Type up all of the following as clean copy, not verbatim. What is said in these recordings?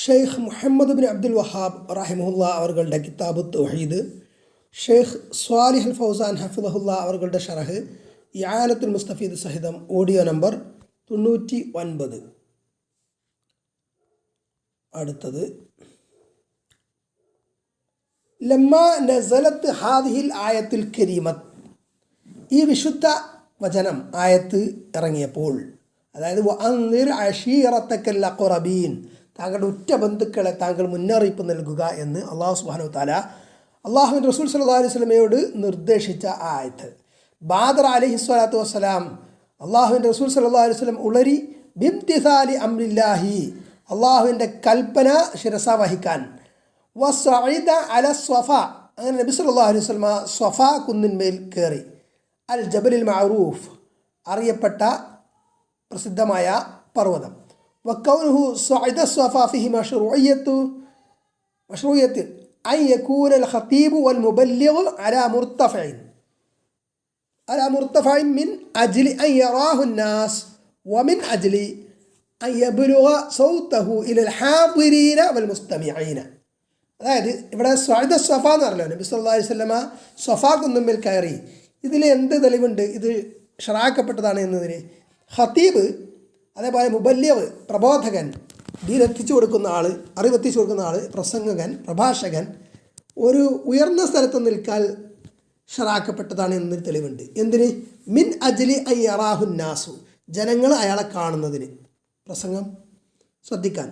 Sheikh Muhammad bin Abdul Wahab റഹിമഹുല്ല അവരുടെ കിതാബ് തൗഹീദ്, ഷെയ്ഖ് സ്വാലിഹ് അൽ ഫൗസാൻ ഹഫിദഹുല്ല അവരുടെ ഷറഹ് ഇആനത്തുൽ മുസ്തഫീദ് സഹിതം ഓഡിയോ നമ്പർ 99. അടുത്തത് ലമ്മ നസലത്ത് ഹാദിഹിൽ ആയത്തുൽ കരീമത്ത്, ഈ വിശുദ്ധ വചനം ആയത്ത് ഇറങ്ങിയപ്പോൾ, അതായത് വഅൻദിർ അശീറത്തക്കൽ അഖറബീൻ, താങ്കളുടെ ഉറ്റ ബന്ധുക്കളെ താങ്കൾ മുന്നറിയിപ്പ് നൽകുക എന്ന് അള്ളാഹു സുബ്ഹാനഹു വ തആല അള്ളാഹുവിൻ്റെ റസൂൽ സല്ലല്ലാഹു അലൈഹി വസല്ലമയോട് നിർദ്ദേശിച്ച ആയത്ത്. ബാദർ അലൈഹി സ്വലാത്തു വസ്സലാം അള്ളാഹുവിൻ്റെ റസൂൽ സല്ലല്ലാഹു അലൈഹി വസല്ലം ഉളരി ബിംതിസാലി അംരില്ലാഹി, അള്ളാഹുവിൻ്റെ കൽപ്പന ശിരസ വഹിക്കാൻ, വസഇദ അല സ്വഫ, അങ്ങനെ നബി സല്ലല്ലാഹു അലൈഹി വസല്ലമ സ്വഫ കുന്നിന്മേൽ കയറി. അൽ ജബലിൽ മഅറൂഫ്, അറിയപ്പെട്ട പ്രസിദ്ധമായ പർവ്വതം. വക്കൗനുഹു സഇദ സ്വഫ ഫിഹി മശ്റൂഇയ്യത്തു അൻ യകൂന അൽ ഖതീബു വൽ മുബല്ലിഗ് അലാ മുർതഫഇൻ മിൻ അജ്ലി അൻ യറാഹു അന്നാസ് വമിൻ അജ്ലി അൻ യബ്ലുഗ സൗതഹു ഇലൽ ഹാദിരീന വൽ മുസ്തമിഈന. അതായത് ഇവിടെ സഇദ സ്വഫ എന്ന് പറഞ്ഞല്ലോ, നബി സല്ലല്ലാഹു അലൈഹി വസല്ലമ സ്വഫ കുന്നുമ്മേൽ കയറി. ഇതിൽ എന്ത് തെളിവുണ്ട് ഇത് ഷറാക്കപ്പെട്ടതാണ് എന്നതിന്? ഖതീബ്, അതേപോലെ മുബല്ലിഗ് പ്രബോധകൻ, ദീനെത്തിച്ചു കൊടുക്കുന്ന ആൾ, അറിവെത്തിച്ചു കൊടുക്കുന്ന ആൾ, പ്രസംഗകൻ, പ്രഭാഷകൻ, ഒരു ഉയർന്ന സ്ഥലത്ത് നിൽക്കാൻ ഷറാക്കപ്പെട്ടതാണ് എന്നൊരു തെളിവുണ്ട്. എന്തിന്? മിൻ അജ്ലി അൻ യറാഹു നാസു, ജനങ്ങൾ അയാളെ കാണുന്നതിന്, പ്രസംഗം ശ്രദ്ധിക്കാൻ.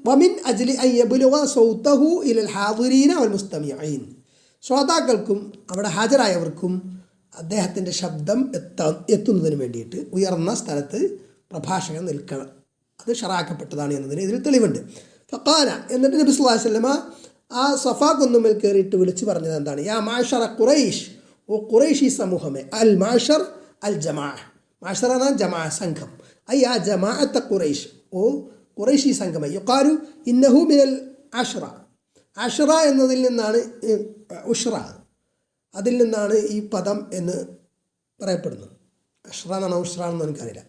വമിൻ അജ്ലി അൻ യബ്ലുഗ സൗതഹു ഇലൽ ഹാദിരീന വൽ മുസ്തമിഈൻ, ശ്രോതാക്കൾക്കും അവിടെ ഹാജരായവർക്കും അദ്ദേഹത്തിൻ്റെ ശബ്ദം എത്തുന്നതിന് വേണ്ടിയിട്ട് ഉയർന്ന സ്ഥലത്ത് പ്രഭാഷകൻ നിൽക്കണം, അത് ഷറാക്കപ്പെട്ടതാണ് എന്നതിന് ഇതിൽ തെളിവുണ്ട്. ഫഖാല, എന്നിട്ട് നബി സല്ലല്ലാഹു അലൈഹി വസല്ലമ ആ സഫാ കുന്നുമേൽ കയറിയിട്ട് വിളിച്ചു പറഞ്ഞത് എന്താണ്? യാ മാഷറ ഖുറൈഷ്, ഓ ഖുറൈശി സമൂഹമേ, അൽ മാഷർ അൽ ജമാ, മാഷറ എന്ന ജമാ സംഘം, യാ ജമാഅത്ത ഖുറൈഷ്, ഓ ഖുറൈശി സംഘമേ. യുഖാലു ഇന്നഹു മിനൽ അഷ്റ, അഷ്റ എന്നതിൽ നിന്നാണ്, ഉഷ്റ അതിൽ നിന്നാണ് ഈ പദം എന്ന് പറയപ്പെടുന്നത്. അഷ്റ എന്നാണ് ഉഷ്റ എന്ന് എനിക്കറിയില്ല.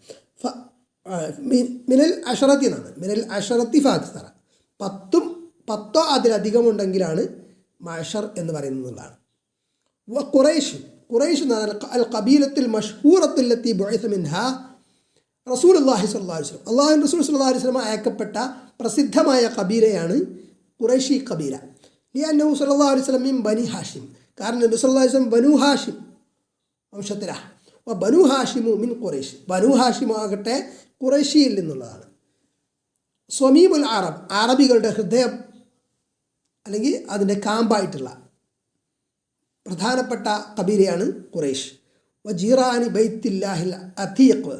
മിനൽ അഷറത്തി എന്നാണ്, മിനൽ അഷറത്തി ഫാക്തറ, പത്തോ അതിലധികമുണ്ടെങ്കിലാണ് മഷർ എന്ന് പറയുന്നതാണ്. ഖുറൈഷ്, ഖുറൈഷ് എന്ന് പറഞ്ഞാൽ അൽ ഖബീലത്തുൽ മഷ്ഹൂറത്തുല്ലത്തി ബുഇസ മിൻഹാ റസൂലുള്ളാഹി സ്വല്ലല്ലാഹു അലൈഹി വസല്ലം, അല്ലാഹുവിൻ്റെ റസൂൽ സ്വല്ലല്ലാഹു അലൈഹി വസല്ലം അയക്കപ്പെട്ട പ്രസിദ്ധമായ കബീലയാണ് ഖുറൈശി കബീല. ലിഅന്നഹു സ്വല്ലല്ലാഹു അലൈഹി വസല്ലം മിൻ ബനി ഹാഷിം, കാരണം നബി സല്ലല്ലാഹു അലൈഹി വസല്ലം ബനു ഹാഷിം വംശത്തിലാണ്. ബനു ഹാഷിമു മിൻ ഖുറൈഷ്, ബനു ഹാഷിമു ആകട്ടെ ഖുറൈശിയിൽ നിന്നുള്ളതാണ്. സ്വമീമുൽ അറബ്, അറബികളുടെ ഹൃദയം അല്ലെങ്കിൽ അതിൻ്റെ കാമ്പായിട്ടുള്ള പ്രധാനപ്പെട്ട കബീലയാണ് ഖുറൈഷ്. വജീറാനി ബൈത്തില്ലാഹിൽ അതീഖ്,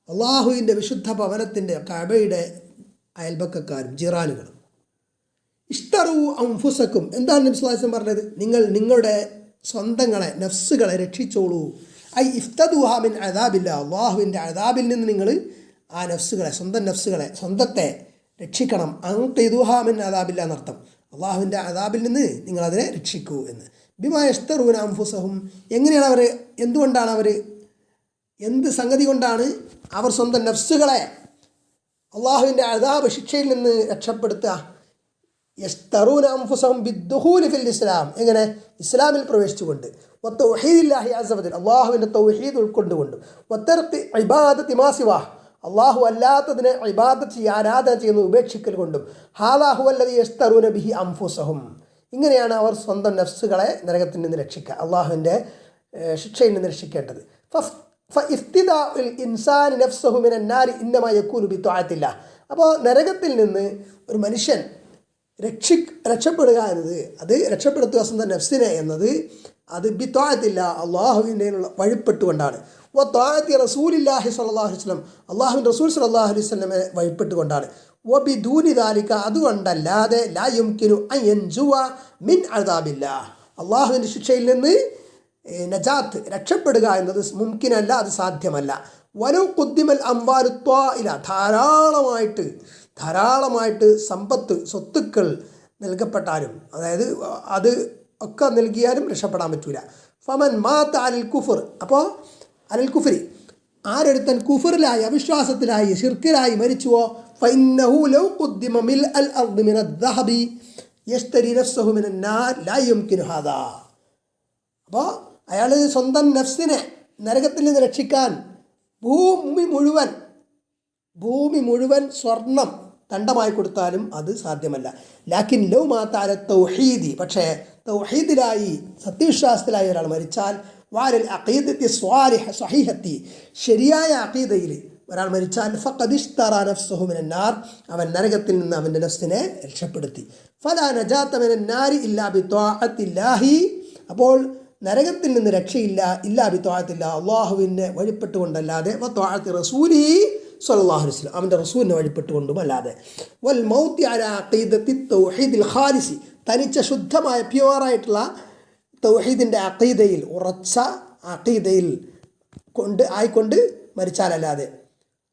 അള്ളാഹുവിൻ്റെ വിശുദ്ധ ഭവനത്തിൻ്റെ കഅബയുടെ അയൽപക്കക്കാരും ജീറാനുകളും. ഇഷ്തറു അൻഫുസക്കും, എന്താണ് നബി സല്ലല്ലാഹു അലൈഹി വസല്ലം പറഞ്ഞത്? നിങ്ങൾ നിങ്ങളുടെ സ്വന്തങ്ങളെ, നഫ്സുകളെ രക്ഷിച്ചോളൂ. ഐ ഇഫ്തദുഹ മിൻ അദാബില്ല, അള്ളാഹുവിൻ്റെ അദാബിൽ നിന്ന് നിങ്ങൾ ആ നഫ്സുകളെ, സ്വന്തം നഫ്സുകളെ, സ്വന്തത്തെ രക്ഷിക്കണം. അൻഖിദുഹ മിൻ അദാബില്ല എന്നർത്ഥം, അള്ളാഹുവിൻ്റെ അദാബിൽ നിന്ന് നിങ്ങളതിനെ രക്ഷിക്കൂ എന്ന്. ബിമാ യസ്തറൂന അൻഫുസഹും, എങ്ങനെയാണ് അവർ, എന്തുകൊണ്ടാണ് അവർ, എന്ത് സംഗതി കൊണ്ടാണ് അവർ സ്വന്തം നഫ്സുകളെ അള്ളാഹുവിൻ്റെ അദാബ്, ശിക്ഷയിൽ നിന്ന് രക്ഷപ്പെടുത്തുക? യസ്തറൂന അൻഫുസഹും ബിദ്ദുഖൂലി ഫിൽ ഇസ്ലാം, എങ്ങനെ? ഇസ്ലാമിൽ പ്രവേശിച്ചുകൊണ്ട്. വത്തൗഹീദില്ലാഹി അസ്സ വജൽ, അള്ളാഹുവിൻ്റെ തൗഹീദ് ഉൾക്കൊണ്ടുകൊണ്ടും. വത്തർക്കി ഇബാദത്തി മാ സിവാഹ്, അള്ളാഹു അല്ലാത്തതിനെ ഇബാദത്ത് ചെയ്യുക, ആരാധന ചെയ്യുന്നത് ഉപേക്ഷിക്കൽ കൊണ്ടും. ഹാദാ ഹുവല്ലദീ യസ്തറൂന ബിഹി അൻഫുസഹും, ഇങ്ങനെയാണ് അവർ സ്വന്തം നഫ്സുകളെ നരകത്തിൽ നിന്ന് രക്ഷിക്കുക, അള്ളാഹുവിൻ്റെ ശിക്ഷയിൽ നിന്ന് രക്ഷിക്കേണ്ടത്. ഫഇഫ്തിദാഉൽ ഇൻസാനി നഫ്സഹു മിനൻ നാരി ഇന്നമാ യകൂനു ബിത്വാഅത്തില്ലാഹ്, അപ്പോൾ നരകത്തിൽ നിന്ന് ഒരു മനുഷ്യൻ രക്ഷപ്പെടുക എന്നത്, അത് രക്ഷപ്പെടുത്തുക സ്വന്തം നഫ്സിനെ എന്നത്, അത് ബിത്വാഅത്തില്ല, അള്ളാഹുവിൻ്റെ വഴിപ്പെട്ടുകൊണ്ടാണ്. വത്വാഅത്തി റസൂലില്ലാഹി സ്വല്ലല്ലാഹു അലൈഹി വസല്ലം, അള്ളാഹുവിൻ്റെ റസൂൽ സ്വല്ലല്ലാഹു അലൈഹി വസല്ലമെ വഴിപ്പെട്ടുകൊണ്ടാണ്. വബിദൂനി ദാലിക, അതുകൊണ്ടല്ലാതെ ലാ യുംകിനു അൻ യൻജുവ മിൻ അദാബില്ലാഹ്, അള്ളാഹുവിൻ്റെ ശിക്ഷയിൽ നിന്ന് നജാത്ത്, രക്ഷപ്പെടുക എന്നത് മുംകിനല്ല, അത് സാധ്യമല്ല. വലൗ ഖുദ്ദിമൽ അംവാലു ത്വാഇല, ധാരാളമായിട്ട് സമ്പത്ത്, സ്വത്തുക്കൾ നൽകപ്പെട്ടാലും, അതായത് അത് ഒക്കെ നൽകിയാലും രക്ഷപ്പെടാൻ പറ്റൂല. ഫമൻ മാത അലൽ കുഫർ, അപ്പോൾ അലൽ കുഫരി, ആരെടുത്തൻ കുഫറിലായി, അവിശ്വാസത്തിലായി, ശിർക്കിലായി മരിച്ചുവോ, ഫഇന്നഹു ലൗ ഖുദ്ദിമ മിൽഅൽ അർദി മിനൽ ദഹബി യസ്തരി നഫ്സഹു മിനൻ നാർ ലാ യുംകിനു ഹാദാ. അപ്പോൾ അയാൾ സ്വന്തം നഫ്സിനെ നരകത്തിൽ നിന്ന് രക്ഷിക്കാൻ ഭൂമി മുഴുവൻ സ്വർണം ദണ്ഡമായി കൊടുത്താലും അത് സാധ്യമല്ല. ലാക്കിൻ ലൗ മാത അല തൗഹീദി, പക്ഷേ തൗഹീദിലായി സത്യവിശ്വാസത്തിലായി ഒരാൾ മരിച്ചാൽ, വാലൽ അഖീദത്തി സ്വാലിഹ സ്വഹീഹത്തി, ശരിയായ അഖീദയിൽ ഒരാൾ മരിച്ചാൽ, ഫഖദ് ഇശ്തറ നഫ്സഹു മിനൻ നാർ, അവൻ നരകത്തിൽ നിന്ന് അവൻ്റെ നഫ്സിനെ രക്ഷപ്പെടുത്തി. ഫലാ നജാത മിനൻ നാരി ഇല്ലാ ബിത്വാഅത്തില്ലാഹി, അപ്പോൾ നരകത്തിൽ നിന്ന് രക്ഷയില്ല ഇല്ലാ ബിത്വാഅത്തില്ലാ, അള്ളാഹുവിനെ വഴിപ്പെട്ടുകൊണ്ടല്ലാതെ, വത്വാഅത്തി റസൂലിഹി സ്വല്ലല്ലാഹു അലൈഹി വസല്ലം, അവൻ്റെ റസൂലിനെ വഴിപ്പെട്ടുകൊണ്ടും അല്ലാതെ. വൽ മൗത്തി അലാ അഖീദത്തി തൗഹീദിൽ ഖാലിസി, തനിച്ച ശുദ്ധമായ പ്യുവറായിട്ടുള്ള തൗഹീദിൻ്റെ അഖീദയിൽ, ഉറച്ച അഖീദയിൽ ആയിക്കൊണ്ട് മരിച്ചാലല്ലാതെ,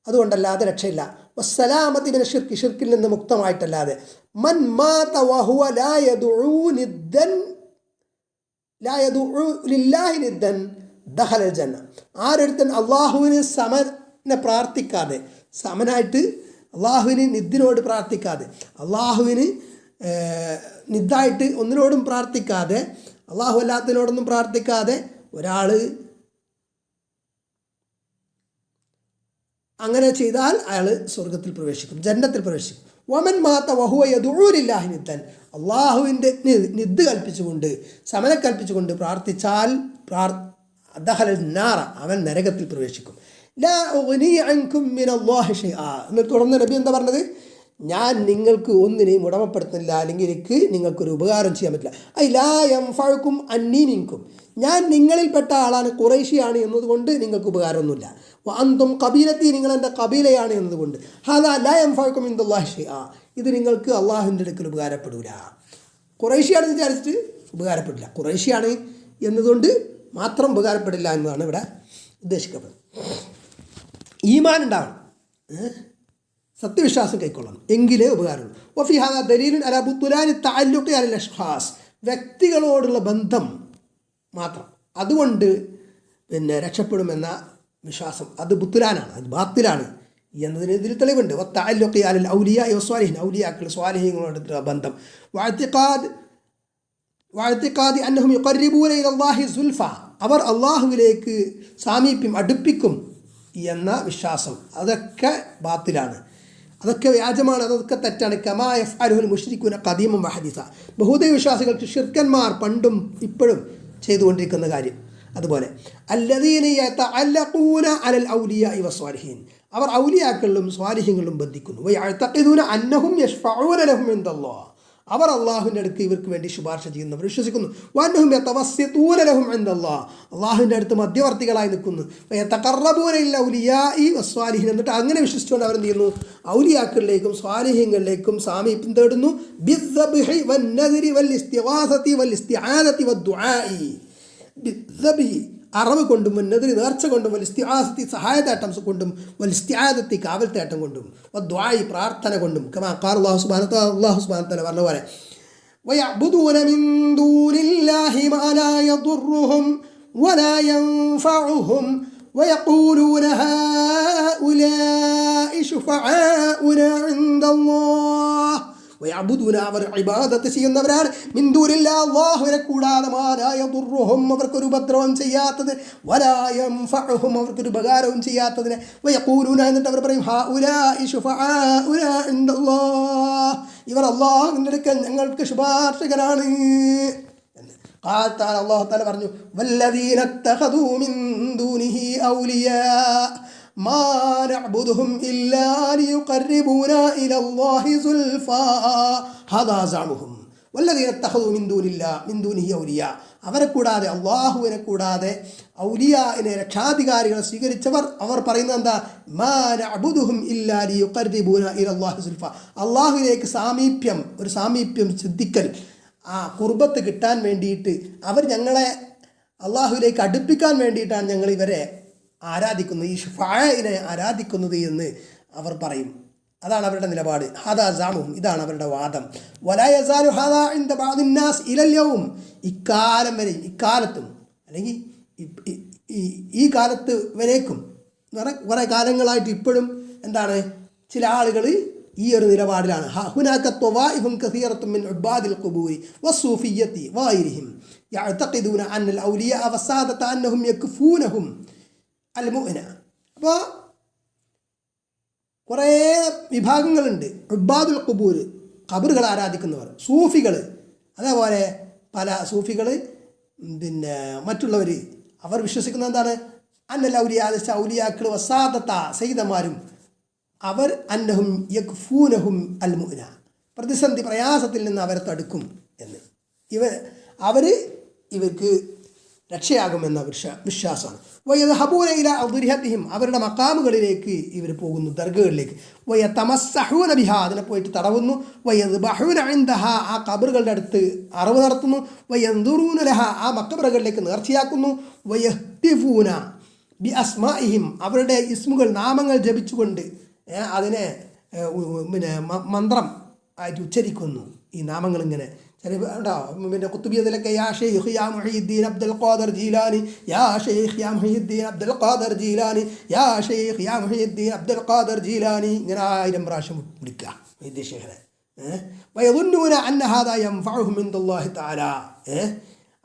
അതുകൊണ്ടല്ലാതെ രക്ഷയില്ല. വസ്സലാമത്തി മിന ഷിർക്ക്, ഷിർക്കിൽ നിന്ന് മുക്തമായിട്ടല്ലാതെ. മൻ മാത വഹുവ ലാ യദഉ നിദ്ദൻ ലാ യദഉ ലില്ലാഹി നിദ്ദൻ ദഖലൽ ജന്ന, ആരൊരുത്തൻ അള്ളാഹുവിന് സമനെ പ്രാർത്ഥിക്കാതെ, സമനായിട്ട് അള്ളാഹുവിന് നിദ്ദിനോട് പ്രാർത്ഥിക്കാതെ, അള്ളാഹുവിന് നിദ്ദായിട്ട് ഒന്നിനോടും പ്രാർത്ഥിക്കാതെ, അള്ളാഹു അല്ലാത്തതിനോടൊന്നും പ്രാർത്ഥിക്കാതെ ഒരാൾ അങ്ങനെ ചെയ്താൽ അയാൾ സ്വർഗത്തിൽ പ്രവേശിക്കും, ജന്നത്തിൽ പ്രവേശിക്കും. വമൻ മാത വഹുവ യദഉ ലില്ലാഹി നിദ്ദൻ, അള്ളാഹുവിൻ്റെ നിദ് കൽപ്പിച്ചുകൊണ്ട്, സമനെ കൽപ്പിച്ചുകൊണ്ട് പ്രാർത്ഥിച്ചാൽ ദഖലൽ നാറ, അവൻ നരകത്തിൽ പ്രവേശിക്കും. ലാ ഉഗ്നി അൻകും മിനല്ലാഹി ഷൈആ, എന്നിട്ട് തുടർന്ന് നബി എന്താ പറഞ്ഞത്? ഞാൻ നിങ്ങൾക്ക് ഒന്നിനെയും ഉടമപ്പെടുത്തുന്നില്ല, അല്ലെങ്കിൽ എനിക്ക് നിങ്ങൾക്കൊരു ഉപകാരം ചെയ്യാൻ പറ്റില്ല. ഐ ലാ യൻഫഉകും അന്നീ മിൻകും, ഞാൻ നിങ്ങളിൽപ്പെട്ട ആളാണ്, ഖുറൈശിയാണ് എന്നതുകൊണ്ട് നിങ്ങൾക്ക് ഉപകാരമൊന്നുമില്ല. അന്തും കബീലത്തി, നിങ്ങൾ എൻ്റെ കബീലയാണ് എന്നതുകൊണ്ട്. ഹാദാ ലാ യൻഫഉകും ഇൻദല്ലാഹി ഷൈആ, ഇത് നിങ്ങൾക്ക് അള്ളാഹുവിൻ്റെ അടുക്കൽ ഉപകാരപ്പെടില്ല. ഖുറൈശിയാണെന്ന് വിചാരിച്ചിട്ട് ഉപകാരപ്പെടില്ല, ഖുറൈശിയാണ് എന്നതുകൊണ്ട് മാത്രം ഉപകാരപ്പെടില്ല എന്നതാണ് ഇവിടെ ഉദ്ദേശിക്കപ്പെടുന്നത്. ഈമാൻ ഉണ്ടാവണം, സത്യവിശ്വാസം കൈക്കൊള്ളണം, എങ്കിലേ ഉപകാരമുള്ളൂ. വഫി ഹാദാ ദലീലുൻ അലാ ബുത്ലാനി തഅല്ലുഖി അലൽ അഷ്ഖാസ്, വ്യക്തികളോടുള്ള ബന്ധം മാത്രം അതുകൊണ്ട് രക്ഷപ്പെടുമെന്ന വിശ്വാസം അത് ബുത്ലാനാണ്, അത് ബാത്തിലാണ് എന്നതിന് ഇതിൽ തെളിവുണ്ട്. വത്തഅല്ലുഖി അലൽ ഔലിയാ വസ്വാലിഹീൻ, ഔലിയാക്കൾ സ്വാലിഹീങ്ങളോടുള്ള ബന്ധം. വഅ്തിഖാദി അന്നഹും യുഖർരിബൂന ഇലല്ലാഹി സുൽഫ, അവർ അള്ളാഹുവിലേക്ക് സാമീപ്യം അടുപ്പിക്കും എന്ന വിശ്വാസം, അതൊക്കെ ബാത്തിലാണ്, അതൊക്കെ വ്യാജമാണ്, അതൊക്കെ തെറ്റാണ്. കമാ യഫ്അലുൽ മുശ്രികൂന ഖദീമൻ വഹദീസ, ബഹുദൈവ വിശ്വാസികൾക്ക് ശിർക്കന്മാർ പണ്ടും ഇപ്പോഴും ചെയ്തുകൊണ്ടിരിക്കുന്ന കാര്യം. അതുപോലെ അല്ലദീന യതഅല്ലഖൂന അലൽ ഔലിയാഇ വസ്വാലിഹീൻ, അവർ ഔലിയാക്കളിലും സ്വാലിഹീങ്ങളിലും ബന്ധിക്കുന്നു. വയഅ്തഖിദൂന അന്നഹും യശ്ഫഊന ലഹും ഇൻദല്ലാഹ്, അവർ അള്ളാഹുവിൻ്റെ അടുത്ത് ഇവർക്ക് വേണ്ടി ശുപാർശ ചെയ്യുന്നവർ വിശ്വസിക്കുന്നു. വഅന്നഹും യതവസ്സിതൂന ലഹും ഇൻദല്ലാഹ്, അള്ളാഹുവിൻ്റെ അടുത്ത് മധ്യവർത്തികളായി നിൽക്കുന്നു. വയതഖറബൂന ഇല ഔലിയാഇ വസ്വാലിഹീൻ, എന്നിട്ട് അങ്ങനെ വിശ്വസിച്ചുകൊണ്ട് അവർ എന്ത് ചെയ്യുന്നു? ഔലിയാക്കളിലേക്കും സ്വാലിഹീങ്ങളിലേക്കും സാമീപ്യം തേടുന്നു. ബിദ്ദബ്ഹി വന്നദ്രി വൽഇസ്തിഗാസതി വൽഇസ്തിആദതി വദ്ദുആഇ, ബിദ്ദബ്ഹി അറവ് കൊണ്ടും, വന്നദ്രി നേർച്ച കൊണ്ടും, വൽഇസ്തിആസതി സഹായതേട്ടം കൊണ്ടും, വൽഇസ്തിആദതി കാവൽത്തേട്ടം കൊണ്ടും, വദ്ദുആഇ പ്രാർത്ഥന കൊണ്ടും. കമാ ഖാല അല്ലാഹു സുബ്ഹാനഹു വ തആല പറഞ്ഞ പോലെ വയഅ്ബുദൂന മിൻ ദൂനില്ലാഹി മാ ലാ യദുർറുഹും വലാ യൻഫഉഹും വയഖൂലൂന ഹൗലാഇ ശുഫആഉനാ ഇൻദല്ലാഹ്, വയഅ്ബുദൂന, അവർ ഇബാദത്ത് ചെയ്യുന്നവരാണ്, മിൻ ദൂനില്ലാഹി, അല്ലാഹുവിനെ കൂടാതെ, മാ ലാ യദുർറുഹും, അവർക്കൊരു ഉപദ്രവം ചെയ്യാത്തത്, വലാ യൻഫഉഹും, അവർക്കൊരു ഉപകാരവും ചെയ്യാത്തതിനെ. വയഖൂലൂന, എന്നിട്ട് അവർ പറയും, ഹൗലാഇ ശുഫആഉനാ ഇൻദല്ലാഹ്, ഇവർ അല്ലാഹുവിൻ്റെ അടുക്കൽ ഞങ്ങൾക്ക് ശുപാർശകരാണ് എന്ന്. അല്ലാഹു തആല പറഞ്ഞു, വല്ലദീന ഇത്തഖദൂ മിൻ ദൂനിഹി ഔലിയാ മാ നഅ്ബുദുഹും ഇല്ലാ ലിയുഖർരിബൂനാ ഇലല്ലാഹി സുൽഫാ ഹാദാ സഅമുഹും വല്ലദീന ഇത്തഖദൂ മിൻ ദൂനിഹി ഔലിയാ, അവരെ കൂടാതെ, അള്ളാഹുവിനെ കൂടാതെ ഔലിയാനെ രക്ഷാധികാരികളെ സ്വീകരിച്ചവർ, അവർ പറയുന്നത് എന്താ? മാ നഅ്ബുദുഹും ഇല്ലാ ലിയുഖർരിബൂനാ ഇലല്ലാഹി സുൽഫാ, അള്ളാഹുവിലേക്ക് ഒരു സാമീപ്യം സിദ്ധിക്കൽ, ആ കുർബത്ത് കിട്ടാൻ വേണ്ടിയിട്ട്, അവർ ഞങ്ങളെ അള്ളാഹുവിലേക്ക് അടുപ്പിക്കാൻ വേണ്ടിയിട്ടാണ് ഞങ്ങൾ ഇവരെ ആരാധിക്കുന്നത്, ഈ ഷുഫാഇനെ ആരാധിക്കുന്നത് എന്ന് അവർ പറയും. അതാണ് അവരുടെ നിലപാട്. ഹാദാ സഅമുഹും, ഇതാണ് അവരുടെ വാദം. വലാ യസാലു ഹാദാ ഇൻദ ബഅദി നാസ് ഇലൽ യൗം, ഇക്കാലം വരെ, ഇക്കാലത്തും അല്ലെങ്കിൽ ഈ കാലത്ത് വരേക്കും എന്ന് പറഞ്ഞാൽ കുറേ കാലങ്ങളായിട്ട് ഇപ്പോഴും എന്താണ് ചില ആളുകൾ ഈ ഒരു നിലപാടിലാണ്. ഹുനാക ത്വവാഇഫുൻ കസീറത്തുൻ മിൻ ഉബാദിൽ ഖുബൂരി വസ്സൂഫിയ്യത്തി വഗൈരിഹിം യഅ്തഖിദൂന അന്നൽ ഔലിയാ വസാദത അന്നഹും യക്ഫൂനഹും അൽ മുഅ്ന. അപ്പോൾ കുറേ വിഭാഗങ്ങളുണ്ട്. ഉബാദുൽ ഖുബൂർ, ഖബറുകൾ ആരാധിക്കുന്നവർ, സൂഫികൾ, അതേപോലെ പല സൂഫികൾ, പിന്നെ മറ്റുള്ളവർ അവർ വിശ്വസിക്കുന്നത് എന്താണ്? അന്നൽ ഔലിയാ, ഔലിയാക്കൾ, വസാദത്ത സയ്യിദന്മാരും, അവർ അന്നഹും യക്ഫൂനഹും അൽ മുഅ്ന, പ്രതിസന്ധി പ്രയാസത്തിൽ നിന്ന് അവരെ തടുക്കും എന്ന്. അവർ ഇവർക്ക് രക്ഷയാകുമെന്ന വിശ്വാസമാണ്. വയദ്ഹബൂന ഇലാ അദ്രിഹതിഹിം, അവരുടെ മഖാമുകളിലേക്ക് ഇവർ പോകുന്നു, ദർഗകളിലേക്ക്. വയതമസ്സഹൂന ബിഹാ, അതിനെ പോയിട്ട് തടവുന്നു. വയദ്ബഹൂന ഇൻദഹാ, ആ ഖബറുകളുടെ അടുത്ത് അറവ് നടത്തുന്നു. വയൻദുറൂന ലഹാ, ആ മഖബറുകളിലേക്ക് നേർച്ചയാക്കുന്നു. വയഹ്തിഫൂന ബി അസ്മാഇഹിം, അവരുടെ ഇസ്മുകൾ, നാമങ്ങൾ ജപിച്ചുകൊണ്ട് അതിനെ പിന്നെ മന്ത്രം ആയിട്ട് ഉച്ചരിക്കുന്നു. ഈ നാമങ്ങൾ ഇങ്ങനെ ചില പിന്നെ കുത്തുബിയതിലൊക്കെ യാ ഷെയ്ഖ് യാ മുഹീദ്ദീൻ അബ്ദുൽ ഖാദർ ജീലാനി, യാ ഷെയ്ഖ് യാ മുഹീദ്ദീൻ അബ്ദുൽ ഖാദർ ജീലാനി, യാ ഷെയ്ഖ് യാ മുഹീദ്ദീൻ അബ്ദുൽ ഖാദർ ജീലാനി, ഇങ്ങനെ 1000 പ്രാവശ്യം വിളിക്കുക വൈദ്യ ഷെയ്ഖിനെ. വയദുന്നൂന അന്ന ഹാദാ യൻഫഉഹും ഇൻദല്ലാഹി തആല,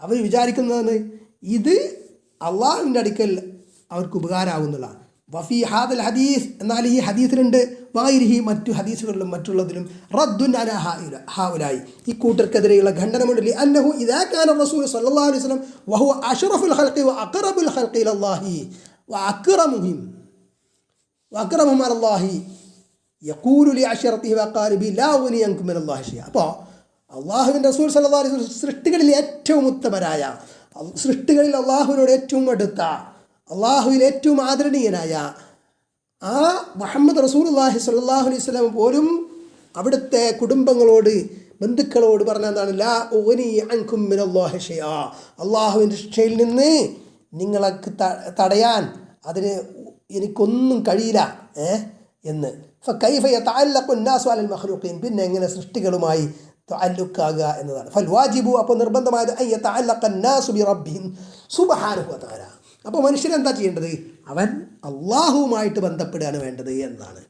അവർ വിചാരിക്കുന്നതാണ് ഇത് അള്ളാഹുവിൻ്റെ അടുക്കൽ അവർക്ക് ഉപകാരമാകുന്നതാണ്. വഫി ഹാദൽ ഹദീസ്, എന്നാൽ ഈ ഹദീസിലുണ്ട്, വഗൈരിഹി, മറ്റു ഹദീസുകളിലും മറ്റുള്ളതിലും, റദ്ദുൻ അലാ ഹൗലായി, ഈ കൂട്ടർക്കെതിരെയുള്ള ഖണ്ഡനമുണ്ട്. ലിഅന്നഹു ഇദാ കാന റസൂൽ സ്വല്ലല്ലാഹു അലൈഹി വസല്ലം വഹുവ അഷ്റഫുൽ ഖൽഖി വഅഖറബുൽ ഖൽഖി ഇലല്ലാഹി വഅക്റമുഹും അലല്ലാഹി യഖൂലു ലിഅശറതിഹി വഖാരിബി ലാ ഉഗ്നി അൻകും മിനല്ലാഹി ശൈഅ. അപ്പോൾ അള്ളാഹുവിൻ്റെ റസൂൽ സ്വല്ലല്ലാഹു അലൈഹി വസല്ലം സൃഷ്ടികളിൽ ഏറ്റവും ഉത്തമരായ, സൃഷ്ടികളിൽ അള്ളാഹുവിനോട് ഏറ്റവും അടുത്ത, അള്ളാഹുവിൽ ഏറ്റവും ആദരണീയനായ ആ മുഹമ്മദ് റസൂലുള്ളാഹി സ്വല്ലല്ലാഹു അലൈഹി വസല്ലം പോലും അവിടുത്തെ കുടുംബങ്ങളോട്, ബന്ധുക്കളോട് പറഞ്ഞ എന്താണ്? ലാ ഉഗ്നി അൻകും മിനല്ലാഹി ശൈഅ, അള്ളാഹുവിൻ്റെ ശിക്ഷയിൽ നിന്ന് നിങ്ങൾക്ക് തടയാൻ അതിന് എനിക്കൊന്നും കഴിയില്ല എന്ന്. ഫകൈഫ യതഅല്ലഖു അന്നാസു അലൽ മഖ്ലൂഖീൻ, പിന്നെ എങ്ങനെ സൃഷ്ടികളുമായി തഅല്ലുഖാകുക എന്നതാണ്. ഫൽ വാജിബു, അപ്പോൾ നിർബന്ധമായത് അൻ യതഅല്ലഖ അന്നാസു ബി റബ്ബിഹിം സുബ്ഹാനഹു വ തആല. അപ്പോൾ മനുഷ്യരെന്താ ചെയ്യേണ്ടത്? അവൻ അള്ളാഹുവുമായിട്ട് ബന്ധപ്പെടുകയാണ് വേണ്ടത് എന്നാണ്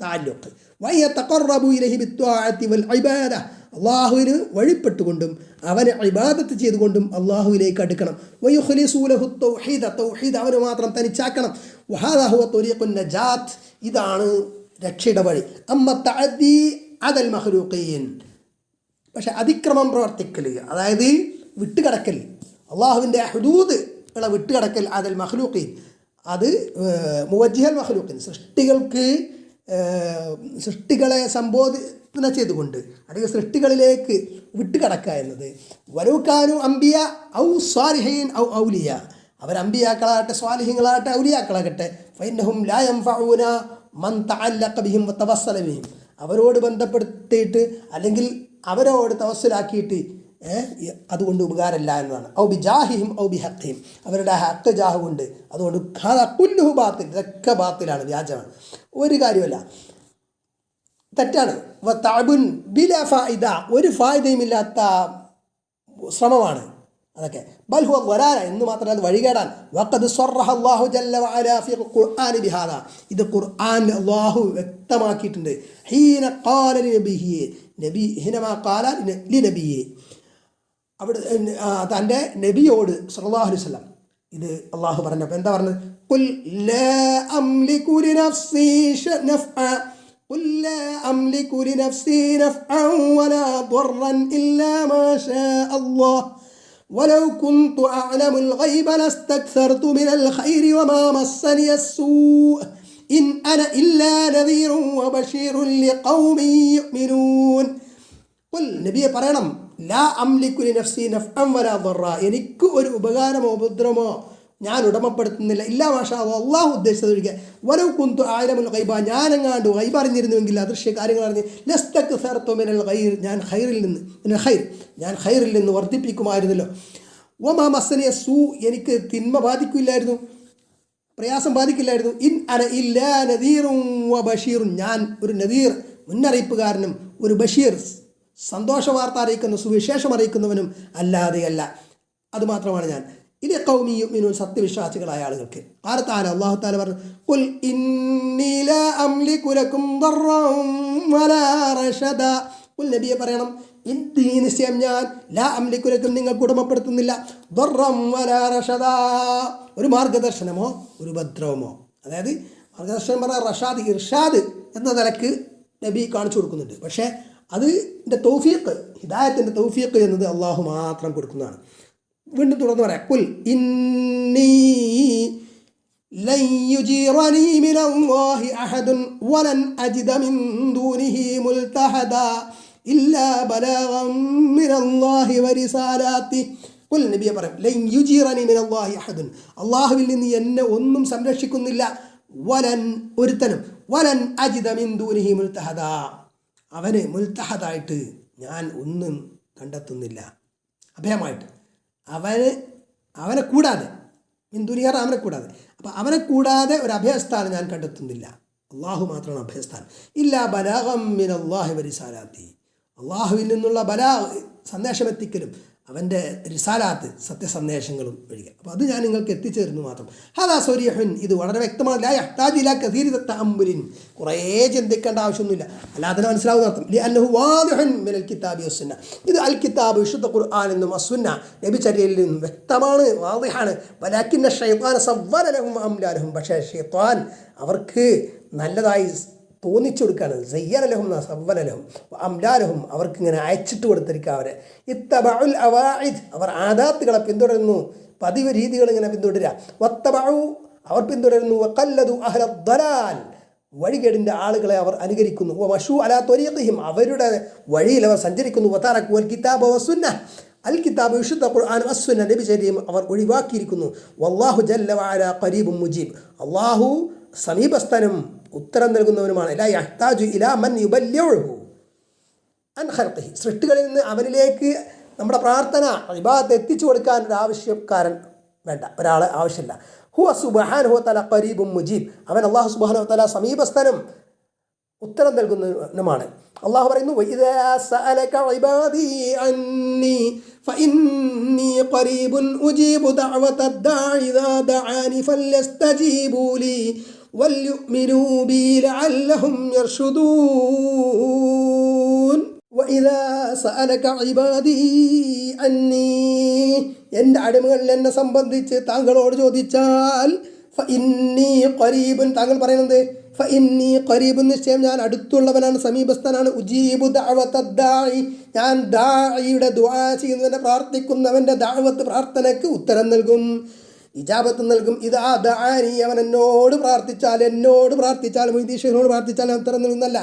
തഅല്ലുഖ്. വയതഖറബു ഇലൈഹി ബിത്വാഅതി വൽ ഇബാദ, അള്ളാഹുവിന് വഴിപ്പെട്ടുകൊണ്ടും അവനെ ഇബാദത്ത് ചെയ്തുകൊണ്ടും അള്ളാഹുവിലേക്ക് അടുക്കണം. വയുഖ്ലിസൂ ലഹു തൗഹീദ, തൗഹീദ് അവന് മാത്രം തനിച്ചാക്കണം. വഹാദാ ഹുവ ത്വരീഖുൻ നജാത്ത്, ഇതാണ് രക്ഷയുടെ വഴി. അമ്മ തഅദ്ദി അദൽ മഖ്ലൂഖീൻ, പക്ഷെ അതിക്രമം പ്രവർത്തിക്കൽ, അതായത് വിട്ടുകിടക്കൽ, അള്ളാഹുവിൻ്റെ ഹുദൂദ് ഉള്ള വിട്ടുകിടക്കൽ, അദൽ മഖ്ലൂഖീൻ, അത് മുവജ്ജിഹൽ മഖ്ലൂഖീൻ, സൃഷ്ടികളെ സംബോധന ചെയ്തുകൊണ്ട് അല്ലെങ്കിൽ സൃഷ്ടികളിലേക്ക് വിട്ടുകിടക്കുക എന്നത്. വലൗകാനു അംബിയ ഔ സ്വാലിഹീൻ ഔ ഔലിയ, അവർ അംബിയാക്കളാകട്ടെ, സ്വാലിഹീങ്ങളാകട്ടെ, ഔലിയാക്കളാകട്ടെ, ഫഇന്നഹും ലാ യൻഫഊന മൻ തഅല്ലഖ ബിഹിം വതവസ്സല ബിഹിം, അവരോട് ബന്ധപ്പെടുത്തിയിട്ട് അല്ലെങ്കിൽ അവരോട് തവസ്സുലാക്കിയിട്ട് അതുകൊണ്ട് ഉപകാരമില്ല എന്നതാണ്. ഔ ബി ജാഹിഹിം ഔ ബി ഹഖിഹിം, അവരുടെ ഹക്ക് ജാഹ് കൊണ്ട്, അതുകൊണ്ട് കുല്ലുഹു ബാത്തിൽ, ഇതൊക്കെ ബാത്തിലാണ്, വ്യാജമാണ്, ഒരു കാര്യമല്ല, തെറ്റാണ്. വതഅബുൻ ബിലാ ഫായിദ, ഒരു ഫായിദയുമില്ലാത്ത ശ്രമമാണ് അതൊക്കെ. ബൽ ഹുവ ളലാല, എന്ന് മാത്രമല്ല അത് വഴികേടാൻ. വഖദ് സ്വറഹ അല്ലാഹു ജല്ല വഅലാ ഫിൽ ഖുർആനി ബിഹാദാ, ഇത് ഖുർആനിൽ അല്ലാഹു വ്യക്തമാക്കിയിട്ടുണ്ട്. ഹീന ഖാല ലിനബിഹി, നബി ഹിനമാ ഖാല ലിനബിഹി, അവിടെ തൻ്റെ നബിയോട് സല്ലല്ലാഹു അലൈഹി വസല്ലം ഇത് അള്ളാഹു പറഞ്ഞപ്പോൾ എന്താ പറഞ്ഞത്? ഖുൽ ലാ അംലികു ലിനഫ്സി നഫ്അ, ഖുൽ ലാ അംലികു ലിനഫ്സി നഫ്അൻ വലാ ضرا ഇല്ലാ മാ ശാ അല്ലാഹ് വലൗ കുൻതു അഅലമുൽ ഗൈബ ലസ്തക്സർതു മിനൽ ഖൈരി വമാ മസ്സനി അസ്സൂഅ ഇൻ അന ഇല്ലാ നദീറുൻ വബശീറുൻ ലിഖൗമിൻ യുഅ്മിനൂൻ. ഖുൽ, നബിയെ പറയണം, ലാ അംലികു ലിനഫ്സി നഫ്അൻ വലാ ضرا, എനിക്ക് ഒരു ഉപകാരമോ ഉപദ്രവമോ ഞാൻ ഉടമപ്പെടുത്തുന്നില്ല, ഇല്ലാ മാഷാ അല്ലാഹ്, അള്ളാഹു ഉദ്ദേശിച്ചതൊഴികെ. വലൗ കുന്തു അഅലമുൽ ഗൈബ, ഞാനെങ്ങാണ്ട് ഗൈബ് അറിഞ്ഞിരുന്നുവെങ്കിൽ, അദൃശ്യ കാര്യങ്ങൾ അറിഞ്ഞ്, ലസ്തക്സർതു മിനൽ ഖൈർ, ഞാൻ ഖൈറിൽ നിന്ന് വർദ്ധിപ്പിക്കുമായിരുന്നല്ലോ. വമാ മസ്സനി അസ്സൂ, എനിക്ക് തിന്മ ബാധിക്കില്ലായിരുന്നു, പ്രയാസം ബാധിക്കില്ലായിരുന്നു. ഇൻ അന ഇല്ലാ നദീറുൻ വബശീറുൻ, ഞാൻ ഒരു നദീർ, മുന്നറിയിപ്പുകാരനും ഒരു ബഷീർ, സന്തോഷ വാർത്ത അറിയിക്കുന്ന, സുവിശേഷം അറിയിക്കുന്നവനും അല്ലാതെയല്ല, അതുമാത്രമാണ് ഞാൻ. ഇനി ഖൗമി യുഅ്മിനൂൻ സത്യവിശ്വാസികളായ ആളുകൾക്ക്. ഖാല അല്ലാഹു തആല പറഞ്ഞു, ഖുൽ ഇന്നി ലാ അംലികു ലക്കും ദർറൻ വലാ റശദാ. ഖുൽ നബിയെ പറയണം, ഇന്നി നിശ്ചയം ഞാൻ ലാ അംലികു ലക്കും നിങ്ങൾക്ക് ഉടമപ്പെടുത്തുന്നില്ല ദർറൻ വലാ റശദാ ഒരു മാർഗദർശനമോ ഒരു ഉപദ്രവമോ. അതായത് മാർഗദർശനം പറഞ്ഞാൽ റഷാദ് ഇർഷാദ് എന്ന നിലക്ക് നബി കാണിച്ചു കൊടുക്കുന്നുണ്ട്. പക്ഷേ അതിൻ്റെ തൗഫീഖ്, ഹിദായത്തിൻ്റെ തൗഫീഖ് എന്നത് അള്ളാഹു മാത്രം കൊടുക്കുന്നതാണ്. വീണ്ടും തുടർന്ന് പറയാം, കുൽ ഇന്നി ലൻ യുജീറനി മിനല്ലാഹി അഹദുൻ വലൻ അജിദ മിൻ ദൂനിഹി മുൽതഹദാ ഇല്ലാ ബലാഗൻ മിനല്ലാഹി വരിസാലാത്തി. കുൽ നബിയെ പറയും, ലൻ യുജീറനി മിനല്ലാഹി അഹദുൻ അള്ളാഹുവിൽ നിന്ന് എന്നെ ഒന്നും സംരക്ഷിക്കുന്നില്ല, വലൻ ഒരുത്തനും, വലൻ അജിദ മിൻ ദൂനിഹി മുൽതഹദാ അവന് മുൽതഹദായിട്ട് ഞാൻ ഒന്നും കണ്ടെത്തുന്നില്ല അഭയമായിട്ട്. അവനെ കൂടാതെ മിന്ദുനിയർ അവനെ കൂടാതെ, അപ്പം അവനെ കൂടാതെ ഒരു അഭയസ്ഥാനം ഞാൻ കണ്ടെത്തുന്നില്ല. അള്ളാഹു മാത്രമാണ് അഭയസ്ഥാനം. ഇല്ലാ ബലാഗം മിനല്ലാഹി വരിസാലാത്തി അള്ളാഹുവിൽ നിന്നുള്ള സന്ദേശമെത്തിക്കലും അവൻ്റെ റിസാലാത്ത് സത്യസന്ദേശങ്ങളും ഒഴികെ. അപ്പോൾ അത് ഞാൻ നിങ്ങൾക്ക് എത്തിച്ചേരുന്നു മാത്രം. ഹദാ സരീഹുൻ ഇത് വളരെ വ്യക്തമാണ്. ലാ യഹ്താജു ഇലാ കസീരി തഅമ്മുലിൻ കുറേ ചിന്തിക്കേണ്ട ആവശ്യമൊന്നുമില്ല, അല്ലാതെ മനസ്സിലാവുന്ന അർത്ഥം. ലിഅന്നഹു വാദിഹുൻ മിനൽ കിതാബി വസ്സുന്ന ഇത് അൽ കിതാബ് വിശുദ്ധ ഖുർആൻ എന്നും അസ്സുന്ന നബിചര്യയിൽ നിന്നും വ്യക്തമാണ്, വാദിഹാണ്. വലാകിന്ന ശൈത്വാന സവ്വല ലഹും അംലാലഹും പക്ഷേ ശൈത്വാൻ അവർക്ക് നല്ലതായി തോന്നിച്ചു കൊടുക്കുകയാണ്. സയ്യനലഹും സവ്വലലഹും അംലാലഹും അവർക്ക് ഇങ്ങനെ അയച്ചിട്ട് കൊടുത്തിരിക്കുക. അവരെ ഇത്തബഉൽ അവാഇദ് അവർ ആദാത്തുകളെ പിന്തുടരുന്നു, പതിവ് രീതികൾ ഇങ്ങനെ പിന്തുടരുക. വത്തബഉ അവർ പിന്തുടരുന്നു. വഖല്ലദു അഹ്ലദ്ദലാൽ വഴികേടിൻ്റെ ആളുകളെ അവർ അനുകരിക്കുന്നു. വമശൂ അലാ ത്വരീഖിഹിം അവരുടെ വഴിയിൽ അവർ സഞ്ചരിക്കുന്നു. വതറകു അൽ കിതാബ വസ്സുന്ന അൽ കിതാബ് വിശുദ്ധ ഖുർആൻ വസ്സുന്ന നബിചര്യം അവർ ഒഴിവാക്കിയിരിക്കുന്നു. വല്ലാഹു ജല്ല വഅല ഖരീബും മുജീബ് അല്ലാഹു സമീപസ്ഥനും ഉത്തരം നൽകുന്നവനുമാണ്. ലാ യഹ്താജു ഇലാ മൻ യുബല്ലിഉഹു അൻ ഖൽഖിഹി സൃഷ്ടികളിൽ നിന്ന് അവനിലേക്ക് നമ്മുടെ പ്രാർത്ഥന ഇബാദത്ത് എത്തിച്ചു കൊടുക്കാൻ ഒരു ആവശ്യക്കാരൻ വേണ്ട, ഒരാൾ ആവശ്യമില്ല. ഹുവ സുബ്ഹാനഹു വതആല ഖരീബും മുജീബ് അവൻ അല്ലാഹു സുബ്ഹാനഹു വതആല സമീപസ്ഥനും ഉത്തരം നൽകുന്നവനുമാണ്. അള്ളാഹു പറയുന്നു, വഇദാ സഅലക ഇബാദി അന്നി ഫഇന്നി ഖരീബുൻ ഉജീബു ദഅവതദ് ദാഇ ഇദാ ദഅാനി ഫല്യസ്തജീബൂ ലി വൽയുഅ്മിനൂ ബി ലഅല്ലഹും യർഷുദൂൻ. വഇദാ സഅലക ഇബാദി അന്നി എൻ്റെ അടിമകൾ എന്നെ സംബന്ധിച്ച് താങ്കളോട് ചോദിച്ചാൽ ഫഇന്നി ഖരീബുൻ താങ്കൾ പറയുന്നത് ഫഇന്നി ഖരീബുൻ നിശ്ചയം ഞാൻ അടുത്തുള്ളവനാണ്, സമീപസ്ഥനാണ്. ഉജീബു ദഅവതദ് ദാഇ ഞാൻ ദാഇയുടെ ദുആ ചെയ്യുന്നവനെ പ്രാർത്ഥിക്കുന്നവൻ്റെ ദഅവത്ത് പ്രാർത്ഥനയ്ക്ക് ഉത്തരം നൽകും, ഇജാബത്ത് നൽകും. ഇദാ ദഅാനി അവൻ എന്നോട് പ്രാർത്ഥിച്ചാൽ മുഹീദ്ദീനോട് പ്രാർത്ഥിച്ചാൽ ഉത്തരം നൽകുന്നല്ല.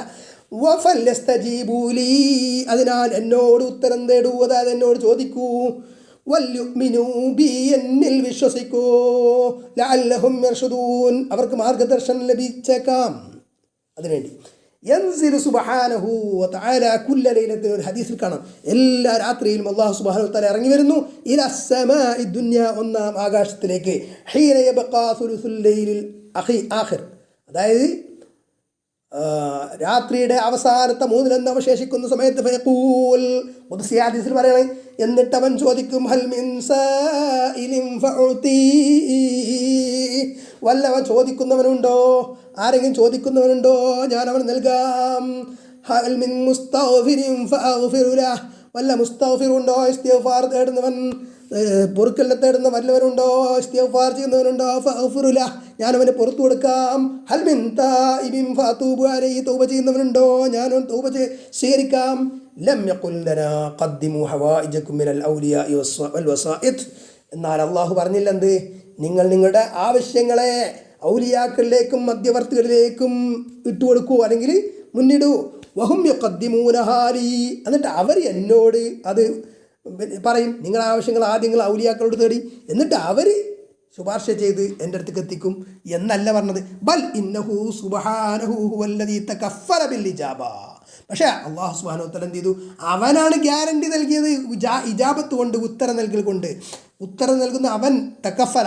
വഫല്യസ്തജീബൂ ലീ അതിനാൽ എന്നോട് ഉത്തരം തേടൂ, അതായത് എന്നോട് ചോദിക്കൂ. വൽയുഅ്മിനൂ ബി എന്നിൽ വിശ്വസിക്കൂ. ലഅല്ലഹും യർഷുദൂൻ അവർക്ക് മാർഗദർശനം ലഭിച്ചേക്കാം. അതിനുവേണ്ടി യൻസിലു സുബ്ഹാനഹു വതആല കുല്ല ലൈലത്തിൻ ഒരു ഹദീസിൽ കാണാം എല്ലാ രാത്രിയിലും അല്ലാഹു സുബ്ഹാനഹു വതആല ഇറങ്ങി വരുന്നു ഇലാ സമാഇ ദുനിയ ഒന്നാം ആകാശത്തിലേക്ക്. ഹീന യബ്ഖാ സുലുസുൽ ലൈലിൽ ആഖിർ അതായത് രാത്രിയുടെ അവസാനത്തെ 1/3 അവശേഷിക്കുന്ന സമയത്ത് ഫയഖൂൽ ഖുദ്സി ഹദീസിൽ പറയണേ എന്നിട്ട് അവൻ ചോദിക്കും ഹൽ മിൻ സായിലിൻ ഫഉതി വല്ലവൻ ചോദിക്കുന്നവനുണ്ടോ, ആരെങ്കിലും ചോദിക്കുന്നവനുണ്ടോ ഞാൻ അവന് നൽകാം. ഹൽ മിൻ മുസ്തഗ്ഫിരിൻ ഫഅഗ്ഫിറു ലഹ് വല്ല മുസ്തഗ്ഫിറുണ്ടോ ഇസ്തിഗ്ഫാർ തേടുന്നവൻ പൊറുക്കലിനെ തേടുന്ന വല്ലവരുണ്ടോ, ഇസ്തിഗ്ഫാർ ചെയ്യുന്നവരുണ്ടോ ഫഅഗ്ഫിറു ലഹ് ഞാൻ അവന് പുറത്തു കൊടുക്കാം. ഹൽ മിൻ തായിബിൻ ഫഅതൂബു അലൈഹി തൗബ ചെയ്യുന്നവനുണ്ടോ ഞാൻ അവൻ തൗബ സ്വീകരിക്കാം. ലം യഖുൽ ലനാ ഖദ്ദിമു ഹവായിജകും മിനൽ ഔലിയാഇ വൽ വസായിത് എന്നാൽ അല്ലാഹു പറഞ്ഞില്ല എന്ത് നിങ്ങൾ നിങ്ങളുടെ ആവശ്യങ്ങളെ ഔലിയാക്കളിലേക്കും മധ്യവർത്തികളിലേക്കും ഇട്ടുകൊടുക്കൂ അല്ലെങ്കിൽ മുന്നിടൂ. വഹും യഖദ്ദിമൂനഹാ ലീ എന്നിട്ട് അവർ എന്നോട് അത് പറയും. നിങ്ങളുടെ ആവശ്യങ്ങൾ ആദ്യം നിങ്ങൾ ഔലിയാക്കളോട് തേടി എന്നിട്ട് അവർ ശുപാർശ ചെയ്ത് എൻ്റെ അടുത്തേക്ക് എത്തിക്കും എന്നല്ല പറഞ്ഞത്. ബൽ ഇന്നഹു സുബ്ഹാനഹു ഹുവല്ലദീ തകഫല ബിൽ ഇജാബ പക്ഷേ അല്ലാഹു സുബ്ഹാനഹു വതആല എന്ത് ചെയ്തു അവനാണ് ഗ്യാരണ്ടി നൽകിയത് ഇജാബത്ത് കൊണ്ട് ഉത്തരം നൽകൽ കൊണ്ട്. ഉത്തരം നൽകുന്ന അവൻ തകഫല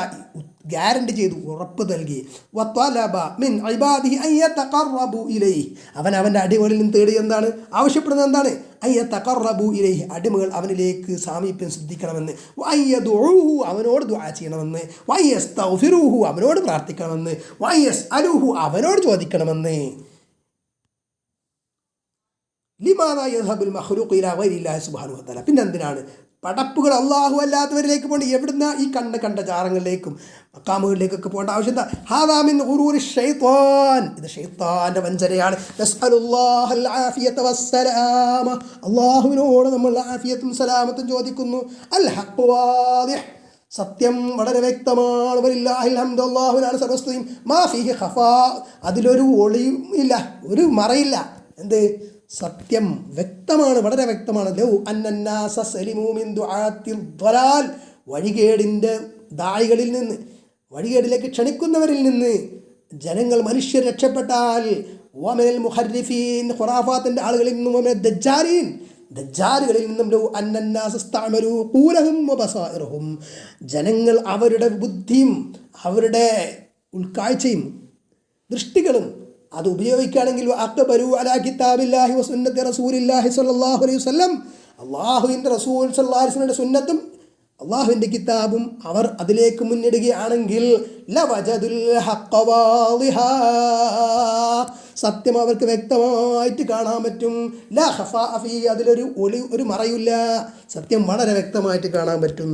ഗ്യാരണ്ടി ചെയ്തു, ഉറപ്പ് നൽകി. വത്വലബ മിൻ ഇബാദിഹി അൻ യതഖറബു ഇലൈഹി, അവൻ അവൻ്റെ അടിമകളിൽ നിന്ന് തേടി എന്താണ് ആവശ്യപ്പെടുന്നത്? എന്താണ്? അൻ യതഖറബു ഇലൈഹി, അടിമകൾ അവനിലേക്ക് സാമീപ്യം ശ്രദ്ധിക്കണമെന്ന്. വഅൻ യദ്ഉഹു, അവനോട് ദുആ ചെയ്യണമെന്ന്. വഅൻ യസ്തഗ്ഫിറുഹു, അവനോട് പ്രാർത്ഥിക്കണമെന്ന്. വഅൻ യസ്അലുഹു, അവനോട് ചോദിക്കണമെന്ന്. ലിമാദാ യദ്ഹബുൽ മഖ്ലൂഖു ഇലാ ഗൈരില്ലാഹി സുബ്ഹാനഹു വതആല, പിന്നെ എന്തിനാണ് പടപ്പുകൾ അള്ളാഹു അല്ലാത്തവരിലേക്ക് പോകേണ്ട? എവിടുന്ന ഈ കണ്ട ജാറങ്ങളിലേക്കും മക്കാമുകളിലേക്കൊക്കെ പോകേണ്ട ആവശ്യം എന്താ? ഹാദാ മിൻ ഗുറൂരി ശൈത്താൻ, ഇത് ശൈത്താൻ്റെ വഞ്ചനയാണ്. നസ്അലുല്ലാഹൽ ആഫിയത വസ്സലാമ, അള്ളാഹുവിനോട് നമ്മൾ ആഫിയത്തും സലാമത്തും ചോദിക്കുന്നു. അൽ ഹഖ് വാദിഹ്, സത്യം വളരെ വ്യക്തമാണ്. വലില്ലാഹിൽ ഹംദു, അല്ലാഹുവിനാണ് സർവസ്തുതിയും. മാ ഫീഹി ഖഫാ, അതിലൊരു ഒളിയും ഇല്ല, ഒരു മറയില്ല. എന്ത്? സത്യം വ്യക്തമാണ്, വളരെ വ്യക്തമാണ്. ലൗ അന്നന്നാസ സലിമൂ മിൻ ദുആത്തിൽ ളലാൽ, വഴികേടിൻ്റെ ദായികളിൽ നിന്ന്, വഴികേടിലേക്ക് ക്ഷണിക്കുന്നവരിൽ നിന്ന് ജനങ്ങൾ മനുഷ്യർ രക്ഷപ്പെട്ടാൽ, വമിനൽ മുഹർരിഫീൻ, ഖുറാഫാത്തിൻ്റെ ആളുകളിൽ നിന്നും, വമിനൽ ദജ്ജാലീൻ, ദജ്ജാലുകളിൽ നിന്നും, ലൗ അന്നന്നാസ ഇസ്തഅമലൂ ഖൂലഹും വബസായിറഹും, ജനങ്ങൾ അവരുടെ ബുദ്ധിയും അവരുടെ ഉൾക്കാഴ്ചയും ദൃഷ്ടികളും അത് ഉപയോഗിക്കുകയാണെങ്കിൽ, അഖ്ബലു അലാ കിതാബില്ലാഹി വസുന്നത്തി റസൂലില്ലാഹി സ്വല്ലല്ലാഹു അലൈഹി വസല്ലം, അള്ളാഹുവിൻ്റെ റസൂൽ സല്ലല്ലാഹു അലൈഹി വസല്ലമയുടെ സുന്നത്തും അള്ളാഹുവിൻ്റെ കിതാബും അവർ അതിലേക്ക് മുന്നിടുകയാണെങ്കിൽ, ലവജദുൽ ഹഖ്ഖ വാളിഹാ, സത്യം അവർക്ക് വ്യക്തമായിട്ട് കാണാൻ പറ്റും. ലാ ഖഫാ ഫീ, അതിലൊരു ഒരു മറയില്ല, സത്യം വളരെ വ്യക്തമായിട്ട് കാണാൻ പറ്റും.